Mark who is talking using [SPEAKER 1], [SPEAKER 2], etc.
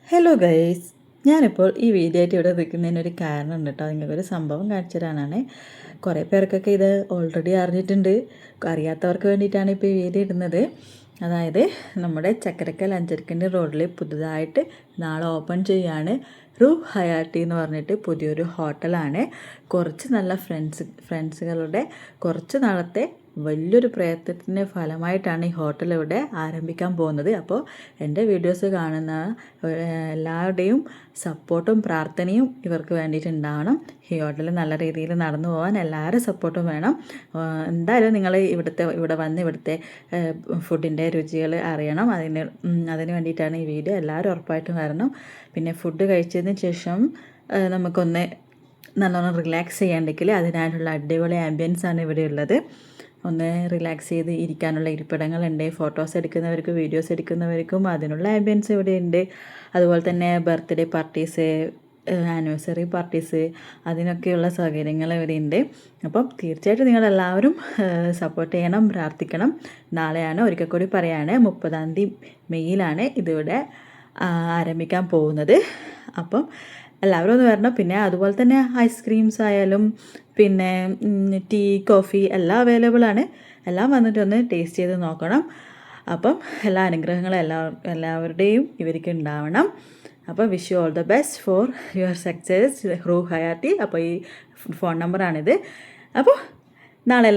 [SPEAKER 1] Hello guys, ഞാനിപ്പോൾ ഈ video ആയിട്ട് ഇവിടെ നിൽക്കുന്നതിനൊരു കാരണമുണ്ട് കേട്ടോ. നിങ്ങൾക്കൊരു സംഭവം കാണിച്ചു തരാനാണ്. കുറേ പേർക്കൊക്കെ ഇത് ഓൾറെഡി അറിഞ്ഞിട്ടുണ്ട്. അറിയാത്തവർക്ക് വേണ്ടിയിട്ടാണ് ഇപ്പോൾ ഈ വീഡിയോ ഇടുന്നത്. അതായത് നമ്മുടെ ചക്കരക്കൽ അഞ്ചരക്കണ്ടി റോഡിൽ പുതുതായിട്ട് നാളെ ഓപ്പൺ ചെയ്യുകയാണ് റൂ ഹയാട്ടി എന്ന് പറഞ്ഞിട്ട് പുതിയൊരു ഹോട്ടലാണ്. കുറച്ച് നല്ല ഫ്രണ്ട്സുകളുടെ കുറച്ച് നാളത്തെ വലിയൊരു പ്രയത്നത്തിൻ്റെ ഫലമായിട്ടാണ് ഈ ഹോട്ടൽ ഇവിടെ ആരംഭിക്കാൻ പോകുന്നത്. അപ്പോൾ എൻ്റെ വീഡിയോസ് കാണുന്ന എല്ലാവരുടെയും സപ്പോർട്ടും പ്രാർത്ഥനയും ഇവർക്ക് വേണ്ടിയിട്ടുണ്ടാവണം. ഈ ഹോട്ടൽ നല്ല രീതിയിൽ നടന്നു പോകാൻ എല്ലാവരും സപ്പോർട്ടും വേണം. എന്തായാലും നിങ്ങൾ ഇവിടെ വന്ന് ഇവിടുത്തെ ഫുഡിൻ്റെ രുചികൾ അറിയണം. അതിന് വേണ്ടിയിട്ടാണ് ഈ വീഡിയോ. എല്ലാവരും ഉറപ്പായിട്ടും വരണം. പിന്നെ ഫുഡ് കഴിച്ചതിന് ശേഷം നമുക്കൊന്ന് നല്ലോണം റിലാക്സ് ചെയ്യാണ്ടെങ്കിൽ അതിനായിട്ടുള്ള അടിപൊളി ആംബിയൻസാണ് ഇവിടെ ഉള്ളത്. ഒന്ന് റിലാക്സ് ചെയ്ത് ഇരിക്കാനുള്ള ഇരിപ്പിടങ്ങളുണ്ട്. ഫോട്ടോസ് എടുക്കുന്നവർക്കും വീഡിയോസ് എടുക്കുന്നവർക്കും അതിനുള്ള ആംബിയൻസ് ഇവിടെ ഉണ്ട്. അതുപോലെ തന്നെ ബർത്ത്ഡേ പാർട്ടീസ്, ആനിവേഴ്സറി പാർട്ടീസ്, അതിനൊക്കെയുള്ള സൗകര്യങ്ങൾ ഇവിടെ ഉണ്ട്. അപ്പം തീർച്ചയായിട്ടും നിങ്ങളെല്ലാവരും സപ്പോർട്ട് ചെയ്യണം, പ്രാർത്ഥിക്കണം. നാളെയാണ്, ഒരിക്കൽ കൂടി പറയാണ്, 30 മെയ്യിലാണ് ഇതിവിടെ ആരംഭിക്കാൻ പോകുന്നത്. അപ്പം എല്ലാവരും ഒന്ന് വരണം. പിന്നെ അതുപോലെ തന്നെ ഐസ്ക്രീംസ് ആയാലും പിന്നെ ടീ, കോഫി എല്ലാം അവൈലബിൾ ആണ്. എല്ലാം വന്നിട്ട് ഒന്ന് ടേസ്റ്റ് ചെയ്ത് നോക്കണം. അപ്പം എല്ലാ അനുഗ്രഹങ്ങളും എല്ലാവരുടെയും ഇവർക്ക് ഉണ്ടാവണം. അപ്പോൾ wish you all the best for your success റൂ ഹയാട്ടി. അപ്പോൾ ഈ ഫോൺ നമ്പറാണിത്. അപ്പോൾ നാളെ